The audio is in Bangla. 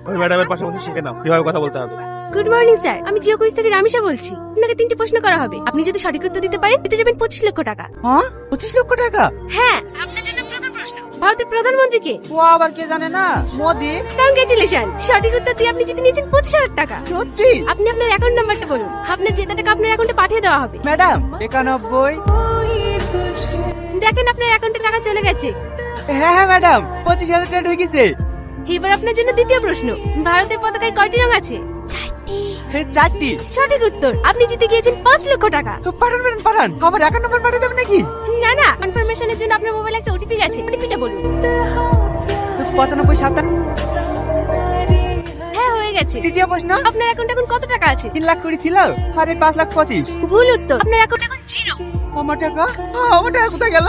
ওই ম্যাডামের পাশাপাশি শিখে নাও কিভাবে কথা বলতে হবে। গুড মর্নিং স্যার, আমি জিও কুইজ থেকে রামিশা বলছি। আপনাকে 3টি প্রশ্ন করা হবে, আপনি যদি সঠিক উত্তর দিতে পারেন দিতে যাবেন 25 লক্ষ টাকা। হ্যাঁ 25 লক্ষ টাকা? হ্যাঁ, আপনার জন্য প্রথম প্রশ্ন, ভারতের প্রধানমন্ত্রী কে? ও আবার কে জানে না? মোদি। কংগ্রেচুলেশন, সঠিক উত্তর দিয়ে আপনি জিতে নিয়েছেন 25,000 টাকা। সত্যি? আপনি আপনার অ্যাকাউন্ট নাম্বারটা বলুন, আপনার জেতা টাকা আপনার অ্যাকাউন্টে পাঠিয়ে দেওয়া হবে। ম্যাডাম 91। দেখেন আপনার অ্যাকাউন্টে টাকা চলে গেছে। হ্যাঁ হ্যাঁ ম্যাডাম 25,000 টাকা ঢুকেছে। এবার আপনার জন্য দ্বিতীয় প্রশ্ন, ভারতের পতাকায় কয়টি রং আছে? 4টি। সঠিক উত্তর, আপনি জিতে গিয়েছেন 5 লক্ষ টাকা। তো পাঠান ম্যাডাম পাঠান, আমার অ্যাকাউন্ট নাম্বার পাঠিয়ে দেবেন নাকি? না না, কনফার্মেশনের জন্য আপনার মোবাইলে একটা ওটিপি গেছে, ওটিপিটা বলুন। 95 হ্যাঁ, হয়ে গেছে। তৃতীয় প্রশ্ন, আপনার অ্যাকাউন্টে এখন কত টাকা আছে? 3 লাখ করে ছিল, আরে 5,25,000। ভুল উত্তর, আপনার অ্যাকাউন্টে এখন 0। আমার টাকা কোথায় গেল?